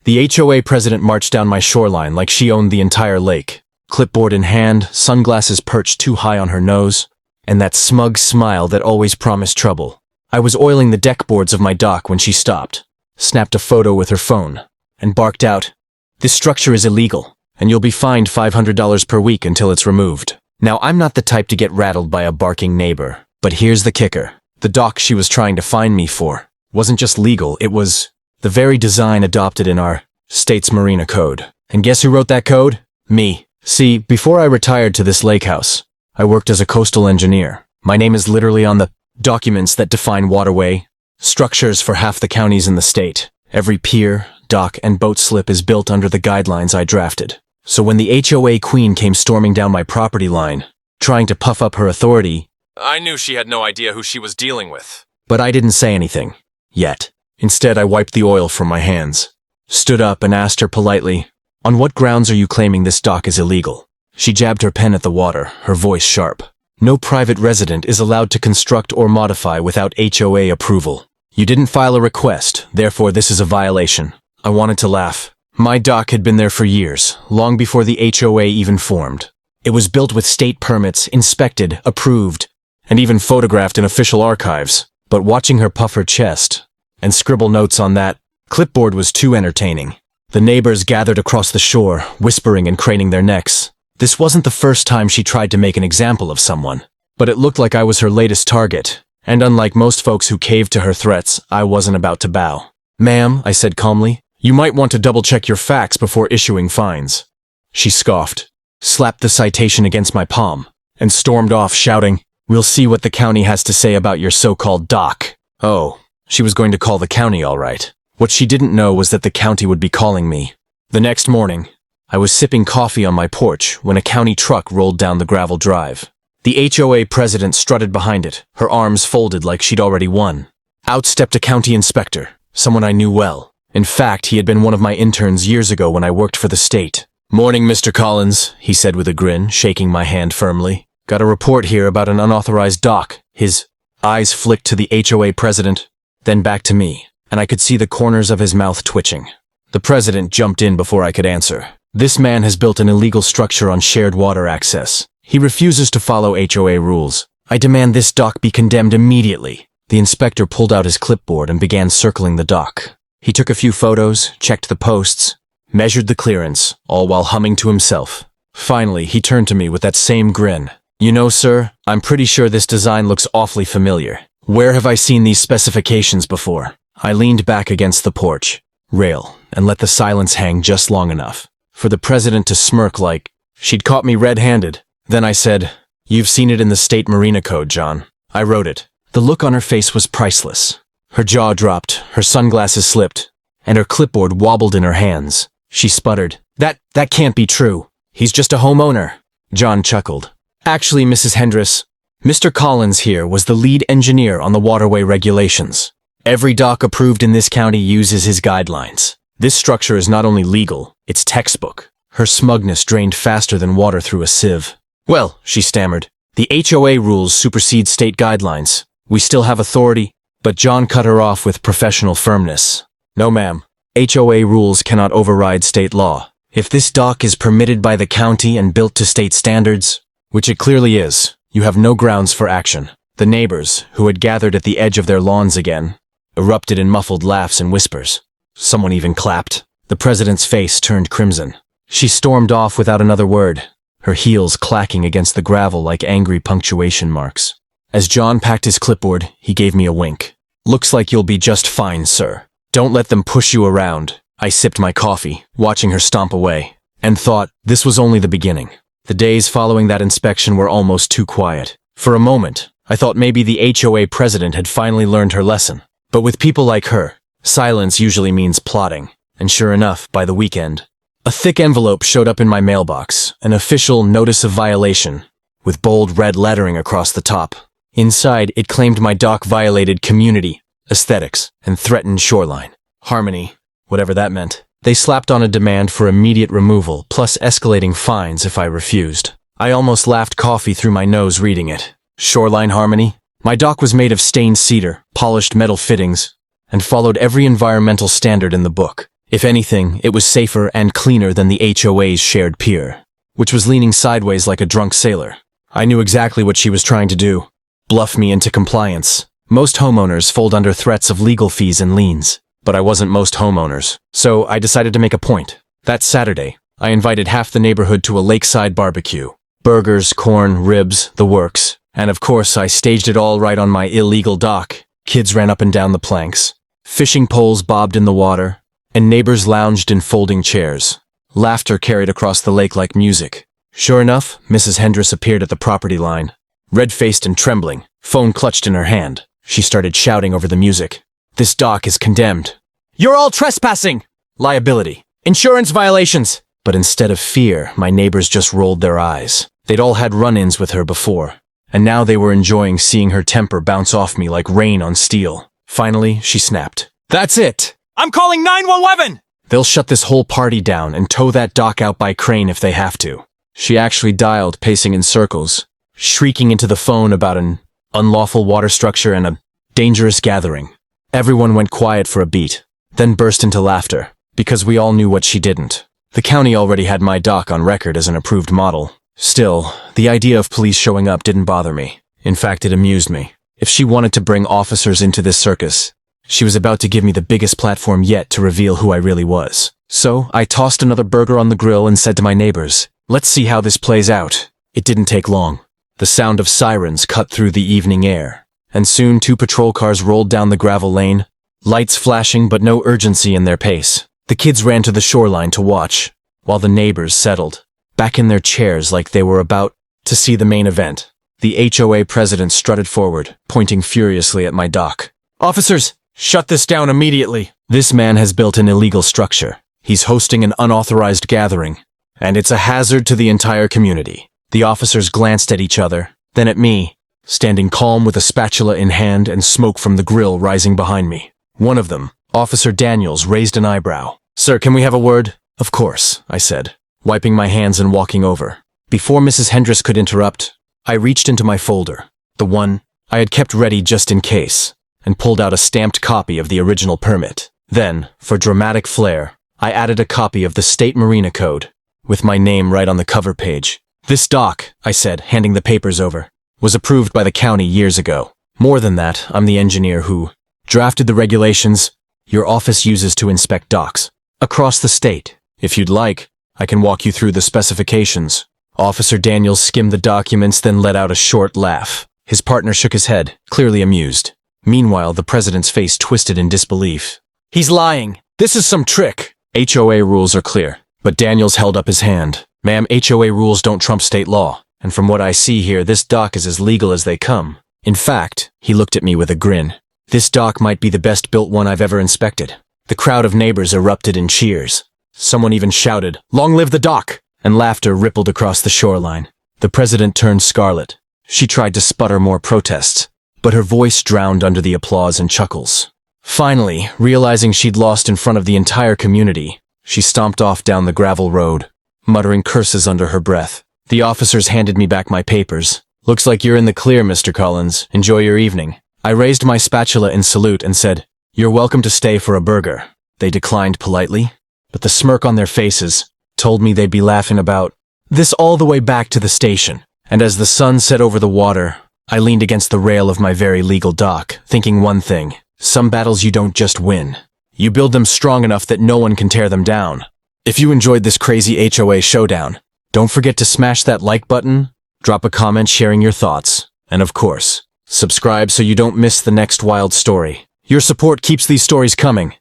The HOA president marched down my shoreline like she owned the entire lake. Clipboard in hand, sunglasses perched too high on her nose, and that smug smile that always promised trouble. I was oiling the deck boards of my dock when she stopped, snapped a photo with her phone, and barked out, "This structure is illegal, and you'll be fined $500 per week until it's removed." Now, I'm not the type to get rattled by a barking neighbor, but here's the kicker. The dock she was trying to fine me for wasn't just legal, it was the very design adopted in our state's Marina code. And guess who wrote that code? Me. See, before I retired to this lake house, I worked as a coastal engineer. My name is literally on the documents that define waterway structures for half the counties in the state. Every pier, dock, and boat slip is built under the guidelines I drafted. So when the HOA queen came storming down my property line, trying to puff up her authority, I knew she had no idea who she was dealing with. But I didn't say anything. Yet. Instead, I wiped the oil from my hands, stood up and asked her politely, "On what grounds are you claiming this dock is illegal?" She jabbed her pen at the water, her voice sharp. "No private resident is allowed to construct or modify without HOA approval. You didn't file a request, therefore this is a violation." I wanted to laugh. My dock had been there for years, long before the HOA even formed. It was built with state permits, inspected, approved, and even photographed in official archives. But watching her puff her chest and scribble notes on that clipboard was too entertaining. The neighbors gathered across the shore, whispering and craning their necks. This wasn't the first time she tried to make an example of someone, but it looked like I was her latest target, and unlike most folks who caved to her threats, I wasn't about to bow. "Ma'am," I said calmly, "you might want to double-check your facts before issuing fines." She scoffed, slapped the citation against my palm, and stormed off shouting, "We'll see what the county has to say about your so-called dock." Oh, she was going to call the county all right. What she didn't know was that the county would be calling me. The next morning, I was sipping coffee on my porch when a county truck rolled down the gravel drive. The HOA president strutted behind it, her arms folded like she'd already won. Out stepped a county inspector, someone I knew well. In fact, he had been one of my interns years ago when I worked for the state. "Morning, Mr. Collins," he said with a grin, shaking my hand firmly. "Got a report here about an unauthorized dock." His eyes flicked to the HOA president, then back to me, and I could see the corners of his mouth twitching. The president jumped in before I could answer. "This man has built an illegal structure on shared water access. He refuses to follow HOA rules. I demand this dock be condemned immediately." The inspector pulled out his clipboard and began circling the dock. He took a few photos, checked the posts, measured the clearance, all while humming to himself. Finally, he turned to me with that same grin. "You know, sir, I'm pretty sure this design looks awfully familiar. Where have I seen these specifications before?" I leaned back against the porch rail and let the silence hang just long enough for the president to smirk like she'd caught me red-handed. Then I said, "You've seen it in the state Marina code, John. I wrote it." The look on her face was priceless. Her jaw dropped, her sunglasses slipped, and her clipboard wobbled in her hands. She sputtered, That can't be true. He's just a homeowner." John chuckled. "Actually, Mrs. Hendress, Mr. Collins here was the lead engineer on the waterway regulations. Every dock approved in this county uses his guidelines. This structure is not only legal, it's textbook." Her smugness drained faster than water through a sieve. "Well," she stammered, "the HOA rules supersede state guidelines. We still have authority." But John cut her off with professional firmness. "No, ma'am. HOA rules cannot override state law. If this dock is permitted by the county and built to state standards, which it clearly is, you have no grounds for action." The neighbors, who had gathered at the edge of their lawns again, erupted in muffled laughs and whispers. Someone even clapped. The president's face turned crimson. She stormed off without another word, her heels clacking against the gravel like angry punctuation marks. As John packed his clipboard, he gave me a wink. "Looks like you'll be just fine, sir. Don't let them push you around." I sipped my coffee, watching her stomp away, and thought this was only the beginning. The days following that inspection were almost too quiet. For a moment, I thought maybe the HOA president had finally learned her lesson. But with people like her, silence usually means plotting. And sure enough, by the weekend, a thick envelope showed up in my mailbox, an official notice of violation, with bold red lettering across the top. Inside, it claimed my dock violated community, aesthetics, and threatened shoreline. Harmony, whatever that meant. They slapped on a demand for immediate removal, plus escalating fines if I refused. I almost laughed coffee through my nose reading it. Shoreline harmony? My dock was made of stained cedar, polished metal fittings, and followed every environmental standard in the book. If anything, it was safer and cleaner than the HOA's shared pier, which was leaning sideways like a drunk sailor. I knew exactly what she was trying to do. Bluff me into compliance. Most homeowners fold under threats of legal fees and liens, but I wasn't most homeowners, so I decided to make a point. That Saturday, I invited half the neighborhood to a lakeside barbecue. Burgers, corn, ribs, the works. And of course, I staged it all right on my illegal dock. Kids ran up and down the planks. Fishing poles bobbed in the water, and neighbors lounged in folding chairs. Laughter carried across the lake like music. Sure enough, Mrs. Hendress appeared at the property line. Red-faced and trembling, phone clutched in her hand. She started shouting over the music. "This dock is condemned. You're all trespassing! Liability. Insurance violations!" But instead of fear, my neighbors just rolled their eyes. They'd all had run-ins with her before, and now they were enjoying seeing her temper bounce off me like rain on steel. Finally, she snapped. "That's it! I'm calling 911! They'll shut this whole party down and tow that dock out by crane if they have to." She actually dialed, pacing in circles, shrieking into the phone about an unlawful water structure and a dangerous gathering. Everyone went quiet for a beat, then burst into laughter, because we all knew what she didn't. The county already had my dock on record as an approved model. Still, the idea of police showing up didn't bother me. In fact, it amused me. If she wanted to bring officers into this circus, she was about to give me the biggest platform yet to reveal who I really was. So, I tossed another burger on the grill and said to my neighbors, "Let's see how this plays out." It didn't take long. The sound of sirens cut through the evening air, and soon 2 patrol cars rolled down the gravel lane, lights flashing but no urgency in their pace. The kids ran to the shoreline to watch, while the neighbors settled, back in their chairs like they were about to see the main event. The HOA president strutted forward, pointing furiously at my dock. "Officers, shut this down immediately. This man has built an illegal structure. He's hosting an unauthorized gathering, and it's a hazard to the entire community." The officers glanced at each other, then at me, standing calm with a spatula in hand and smoke from the grill rising behind me. One of them, Officer Daniels, raised an eyebrow. "Sir, can we have a word?" "Of course," I said, wiping my hands and walking over. Before Mrs. Hendress could interrupt, I reached into my folder, the one I had kept ready just in case, and pulled out a stamped copy of the original permit. Then, for dramatic flair, I added a copy of the state Marina code, with my name right on the cover page. "This dock," I said, handing the papers over, "was approved by the county years ago. More than that, I'm the engineer who drafted the regulations your office uses to inspect docks across the state. If you'd like, I can walk you through the specifications." Officer Daniels skimmed the documents, then let out a short laugh. His partner shook his head, clearly amused. Meanwhile, the president's face twisted in disbelief. "He's lying. This is some trick." HOA rules are clear, but Daniels held up his hand. "Ma'am, HOA rules don't trump state law, and from what I see here, this dock is as legal as they come. In fact," he looked at me with a grin, "this dock might be the best built one I've ever inspected." The crowd of neighbors erupted in cheers. Someone even shouted, "Long live the dock!" and laughter rippled across the shoreline. The president turned scarlet. She tried to sputter more protests, but her voice drowned under the applause and chuckles. Finally, realizing she'd lost in front of the entire community, she stomped off down the gravel road, muttering curses under her breath. The officers handed me back my papers. "Looks like you're in the clear, Mr. Collins. Enjoy your evening." I raised my spatula in salute and said, "You're welcome to stay for a burger." They declined politely, but the smirk on their faces told me they'd be laughing about this all the way back to the station. And as the sun set over the water, I leaned against the rail of my very legal dock, thinking one thing: some battles you don't just win. You build them strong enough that no one can tear them down. If you enjoyed this crazy HOA showdown, don't forget to smash that like button, drop a comment sharing your thoughts, and of course, subscribe so you don't miss the next wild story. Your support keeps these stories coming.